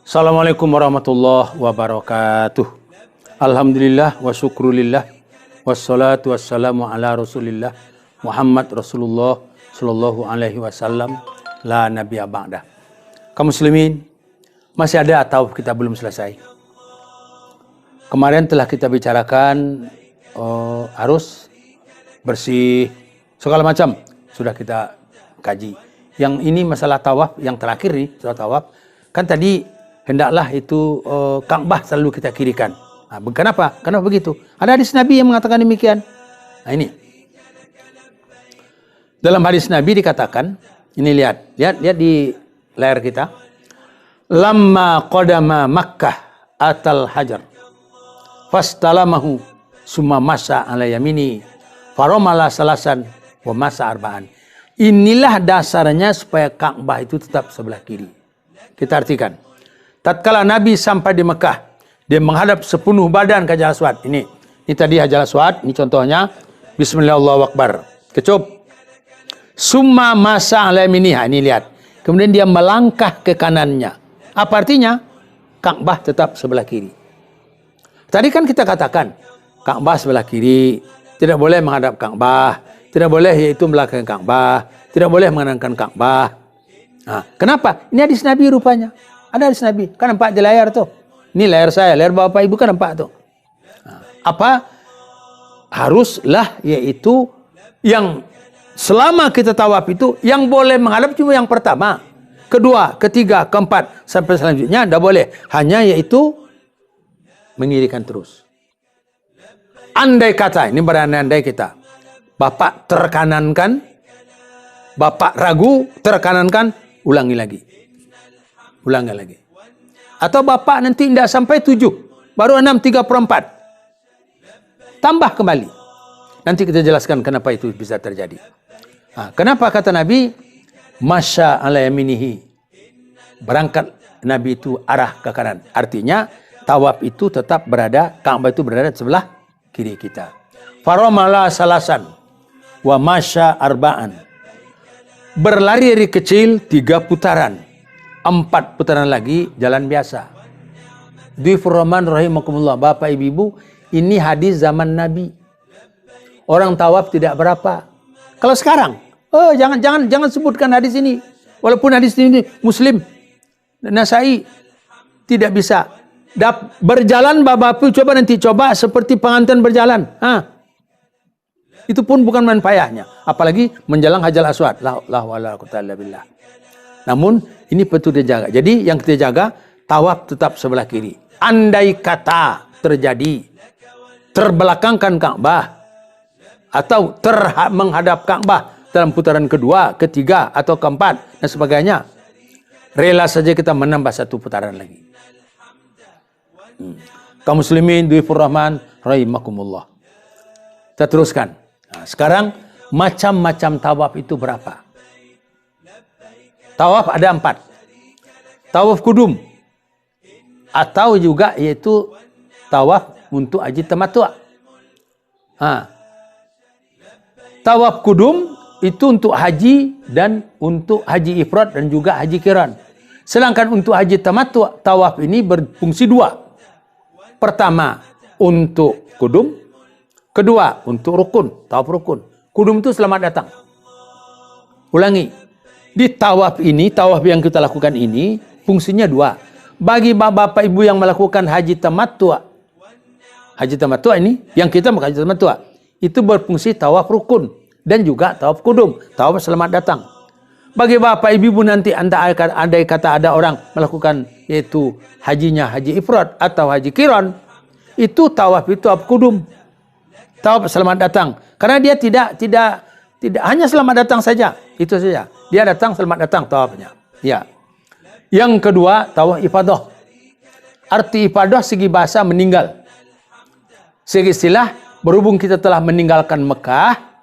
Assalamualaikum warahmatullahi wabarakatuh. Alhamdulillah wa syukrulillah wassalatu wassalamu ala rasulillah Muhammad Rasulullah sallallahu alaihi wasallam la nabiyya ba'dah. Kaum muslimin, masih ada atau kita belum selesai? Kemarin telah kita bicarakan arus, bersih, segala macam sudah kita kaji. Yang ini masalah tawaf yang terakhir nih, soal tawaf. Kan tadi hendaklah itu Ka'bah selalu kita kirikan. Nah, kenapa? Kenapa begitu? Ada hadis Nabi yang mengatakan demikian. Nah ini. Dalam hadis Nabi dikatakan, ini lihat di layar kita. Lamma qadama Makkah atal hajar. Fastalamahu summa masa ala yamini. Faromala salasan wa masa arba'an. Inilah dasarnya supaya Ka'bah itu tetap sebelah kiri. Kita artikan. Tatkala Nabi sampai di Mekah, dia menghadap sepenuh badan ke Hajar Aswad. Ini tadi Hajar Aswad, ini contohnya. Bismillah Allahu Akbar. Kecup. Summa masa ala yaminiha. Ini lihat. Kemudian dia melangkah ke kanannya. Apa artinya? Ka'bah tetap sebelah kiri. Tadi kan kita katakan, Ka'bah sebelah kiri, tidak boleh menghadap Ka'bah, tidak boleh yaitu belakang Ka'bah, tidak boleh mengenangkan Ka'bah. Nah, kenapa? Ini hadis Nabi rupanya. Ada hadis Nabi. Kan nampak di layar tuh. Ini layar saya, layar Bapak Ibu kan nampak tuh. Nah, apa? Haruslah yaitu yang selama kita tawaf itu yang boleh menghadap cuma yang pertama, kedua, ketiga, keempat sampai selanjutnya tidak boleh. Hanya yaitu mengirikan terus. Andai kata, ini berandai-andai kita. Bapak terkanankan, Bapak ragu, terkanankan, ulangi lagi. Ulangi lagi. Atau Bapak nanti tidak sampai 7, baru 6:34. Tambah kembali. Nanti kita jelaskan kenapa itu bisa terjadi. Nah, kenapa kata Nabi, Masya ala yaminihi. Berangkat Nabi itu arah ke kanan. Artinya, tawaf itu tetap berada, Ka'bah itu berada di sebelah kiri kita. Faromala salasan. Wa masya arba'an. Berlari dari kecil 3 putaran. 4 putaran lagi jalan biasa. Dhifur Rahman rahimakumullah. Bapak Ibu, ini hadis zaman Nabi. Orang tawaf tidak berapa. Kalau sekarang, jangan sebutkan hadis ini. Walaupun hadis ini Muslim, Nasai, tidak bisa. Berjalan Bapak Ibu coba seperti pengantin berjalan. Itu pun bukan main payahnya. Apalagi menjelang Hajar Aswad. La wala quwwata illa billah. Namun ini betul dijaga. Jadi yang kita jaga, tawaf tetap sebelah kiri. Andai kata terjadi terbelakangkan Ka'bah atau menghadap Ka'bah dalam putaran kedua, ketiga atau keempat dan sebagainya, rela saja kita menambah 1 putaran lagi. Kaum muslimin dhifur rahman rahimakumullah. Kita teruskan. Nah, sekarang macam-macam tawaf itu berapa? Tawaf ada 4. Tawaf kudum. Atau juga yaitu tawaf untuk haji tamattu'. Tawaf kudum itu untuk haji dan untuk haji ifrad dan juga haji qiran. Sedangkan untuk haji tamattu', tawaf ini berfungsi 2. Pertama, untuk kudum. Kedua, untuk rukun. Tawaf rukun. Kudum itu selamat datang. Ulangi. Di tawaf ini, tawaf yang kita lakukan ini, fungsinya 2. Bagi bapak ibu yang melakukan haji tamattu'. Haji tamattu' ini, yang kita melakukan haji tamattu'. Itu berfungsi tawaf rukun. Dan juga tawaf kudum. Tawaf selamat datang. Bagi bapak ibu nanti andai kata ada orang melakukan yaitu hajinya haji ifrad atau haji qiran, itu tawaf itu tawaf kudum. Tawaf selamat datang. Karena dia tidak hanya selamat datang saja. Itu saja. Dia datang selamat datang tawafnya. Ya. Yang kedua, tawaf ifadah. Arti ifadah segi bahasa meninggal. Segi istilah, berhubung kita telah meninggalkan Mekah,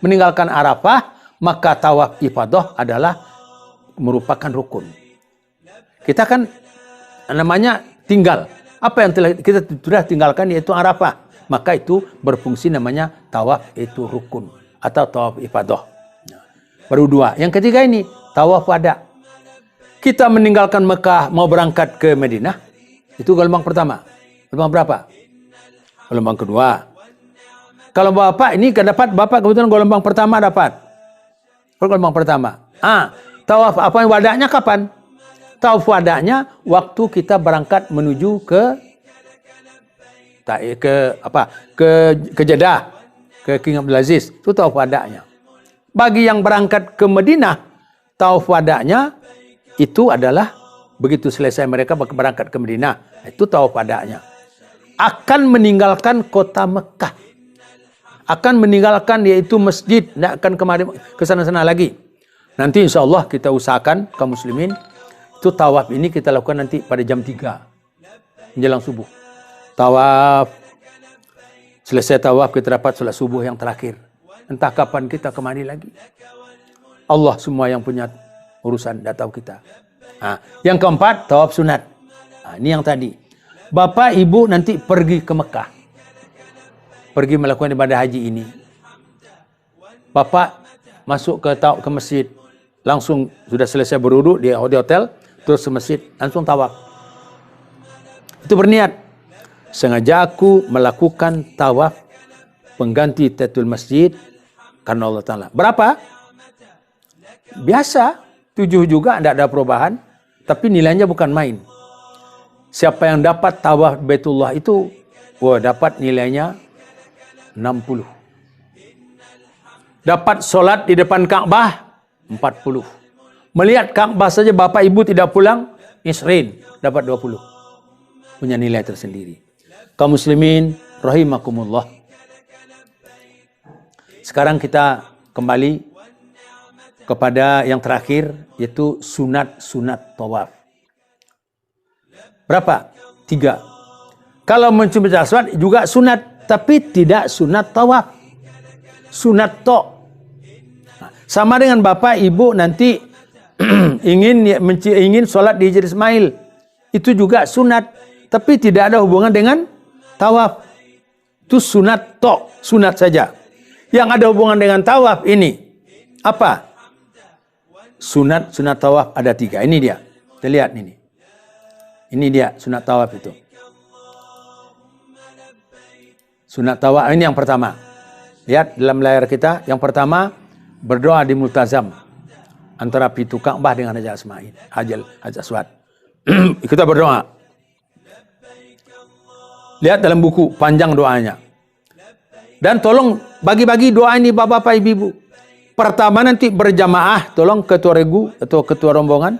meninggalkan Arafah, maka tawaf ifadah adalah merupakan rukun. Kita kan namanya tinggal. Apa yang telah kita sudah tinggalkan yaitu Arafah. Maka itu berfungsi namanya tawaf itu rukun atau tawaf ifadah. Baru 2. Yang ketiga ini tawaf wada. kita meninggalkan Mekah mau berangkat ke Madinah, itu gelombang pertama. Gelombang berapa? Gelombang kedua. Kalau Bapak ini dapat, Bapak kebetulan gelombang pertama dapat. Gelombang pertama. Tawaf apa wadahnya kapan? Tawaf wadahnya waktu kita berangkat menuju ke Jeddah, ke King Abdul Aziz. Itu tawaf wadahnya. Bagi yang berangkat ke Madinah, tawaf wadahnya itu adalah begitu selesai mereka berangkat ke Madinah. Itu tawaf wadahnya. Akan meninggalkan kota Mekah. Akan meninggalkan yaitu masjid. Tidak akan kemari ke sana-sana lagi. Nanti insya Allah kita usahakan kaum muslimin. Itu tawaf ini kita lakukan nanti pada jam 3. Menjelang subuh. Tawaf. Selesai tawaf kita dapat salat subuh yang terakhir. Entah kapan kita kemari lagi. Allah semua yang punya urusan. Dah tahu kita. Yang keempat tawaf sunat. Ini yang tadi. Bapak ibu nanti pergi ke Mekah. Pergi melakukan ibadah haji ini. Bapak masuk ke masjid. Langsung sudah selesai berwudu di hotel. Terus ke masjid. Langsung tawaf. Itu berniat. Sengaja aku melakukan tawaf pengganti tahiyatul masjid karena Allah Ta'ala. Berapa? Biasa. 7 juga. Tidak ada perubahan. Tapi nilainya bukan main. Siapa yang dapat tawaf Baitullah itu. Dapat nilainya 60. Dapat solat di depan Ka'bah 40. Melihat Ka'bah saja bapak ibu tidak pulang, isrin, dapat 20. Punya nilai tersendiri. Kaum muslimin rahimakumullah. Sekarang kita kembali kepada yang terakhir, yaitu sunat tawaf. Berapa? 3. Kalau mencium aswad juga sunat, tapi tidak sunat tawaf. Sunat tok. Sama dengan bapak ibu nanti ingin sholat di Hijr Ismail. Itu juga sunat. Tapi tidak ada hubungan dengan tawaf. Itu sunat tok. Sunat saja. Yang ada hubungan dengan tawaf ini. Apa? Sunat tawaf ada 3. Ini dia. Kita lihat ini. Ini dia sunat tawaf itu. Sunat tawaf ini yang pertama. Lihat dalam layar kita. Yang pertama. Berdoa di multazam antara pintu Ka'bah dengan Hajar Aswad. Kita berdoa. Lihat dalam buku panjang doanya. Dan tolong bagi-bagi doa ini bapak-bapak ibu-ibu. Pertama nanti berjamaah, tolong ketua regu atau ketua rombongan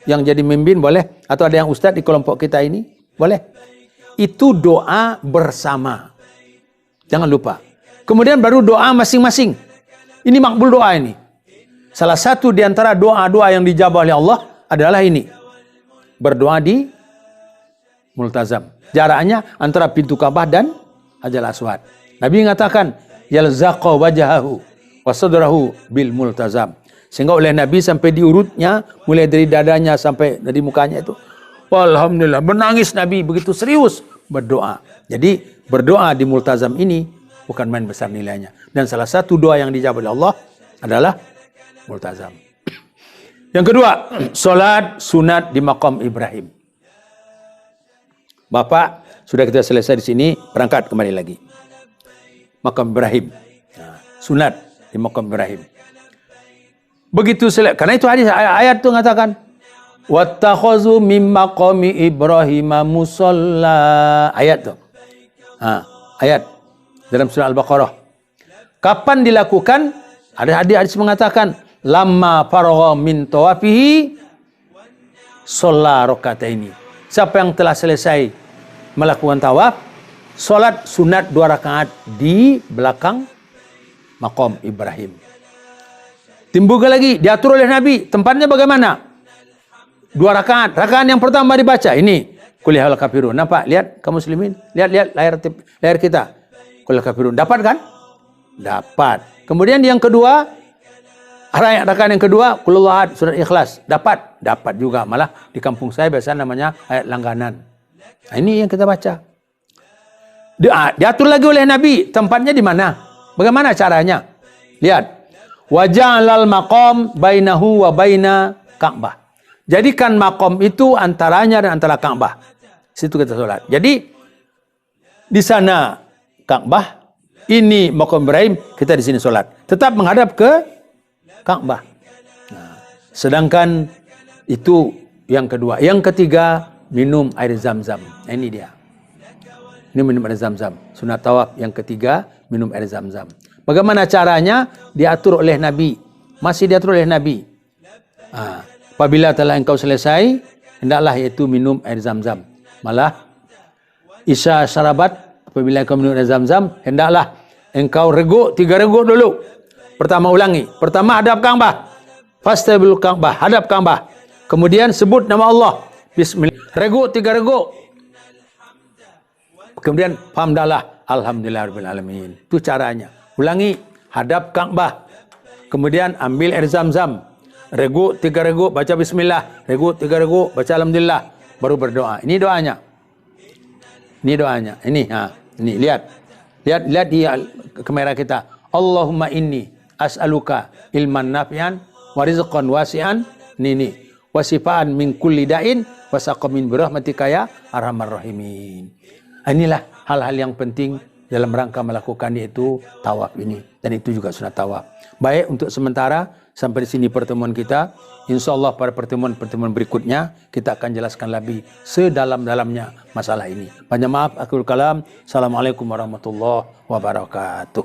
yang jadi mimpin boleh, atau ada yang ustaz di kelompok kita ini boleh. Itu doa bersama. Jangan lupa. Kemudian baru doa masing-masing. Ini makbul doa ini. Salah satu di antara doa-doa yang dijawab oleh Allah adalah ini. Berdoa di multazam. Jaraknya antara pintu Ka'bah dan Hajar Aswad. Nabi mengatakan, yalzaqa wajahahu wa sadrahu bil multazam. Sehingga oleh Nabi sampai diurutnya, mulai dari dadanya sampai dari mukanya itu. Alhamdulillah, menangis Nabi begitu serius berdoa. Jadi berdoa di multazam ini bukan main besar nilainya. Dan salah satu doa yang dijawab oleh Allah adalah multazam. Yang kedua, solat sunat di maqam Ibrahim. Bapak, sudah kita selesai di sini, berangkat kembali lagi. Maqam Ibrahim. Sunat di maqam Ibrahim. Begitu selesai. Karena itu hadis ayat itu mengatakan, wattakhazu mim maqami Ibrahim musalla. Ayat tuh. Ayat dalam surah Al-Baqarah. Kapan dilakukan? Ada hadis mengatakan, lamma faragha min tawafihi shalla rakataini. Siapa yang telah selesai melakukan tawaf, salat sunat 2 rakaat di belakang maqam Ibrahim. Timbul lagi, diatur oleh Nabi. Tempatnya bagaimana? 2 rakaat. Rakaat yang pertama dibaca. Ini. Qul ya ayyuhal kafirun. Nampak? Lihat kaum muslimin. Lihat layar kita. Qul ya kafirun. Dapat kan? Dapat. Kemudian yang kedua. Rakaat yang kedua. Qul huwallahu ahad. Surat Ikhlas. Dapat. Dapat juga. Malah di kampung saya biasanya namanya ayat langganan. Nah, ini yang kita baca. Diatur lagi oleh Nabi. Tempatnya di mana? Bagaimana caranya? Lihat. Wa ja'alal maqam bainahu wa baina Ka'bah. Jadikan makom itu antaranya dan antara Ka'bah. Situ kita sholat. Jadi di sana Ka'bah, ini makom Ibrahim, kita di sini sholat. Tetap menghadap ke Ka'bah. Nah, sedangkan itu yang kedua. Yang ketiga, minum air zam-zam. Nah, ini dia. Ini minum air zam-zam. Sunat tawaf yang ketiga, minum air zam-zam. Bagaimana caranya? Diatur oleh Nabi. Masih diatur oleh Nabi. Apabila telah engkau selesai, hendaklah yaitu minum air zam-zam. Malah, isya syarabat, apabila engkau minum air zam-zam, hendaklah engkau reguk, 3 reguk dulu. Pertama ulangi. Pertama hadap Ka'bah. Fastabil Ka'bah, hadap Ka'bah. Kemudian sebut nama Allah. Bismillah. Reguk, 3 reguk. Kemudian hamdalah, alhamdulillahirabbil alamin. Itu caranya. Ulangi, hadap Ka'bah. Kemudian ambil air zam-zam. Reguk, 3 reguk, baca bismillah. Reguk, 3 reguk, baca alhamdulillah. Baru berdoa. Ini doanya. Ini doanya. Ini, ini lihat. Lihat di kamera kita. Allahumma inni as'aluka ilman nafi'an wa rizqan wasi'an. Ini. Wasifaan min kulli da'in wasaqamin birahmatika ya arhamar rahimin. Inilah hal-hal yang penting dalam rangka melakukan yaitu tawaf ini. Dan itu juga sunat tawaf. Baik, untuk sementara sampai di sini pertemuan kita. InsyaAllah pada pertemuan-pertemuan berikutnya kita akan jelaskan lebih sedalam-dalamnya masalah ini. Banyak maaf, akhirul kalam. Assalamualaikum warahmatullahi wabarakatuh.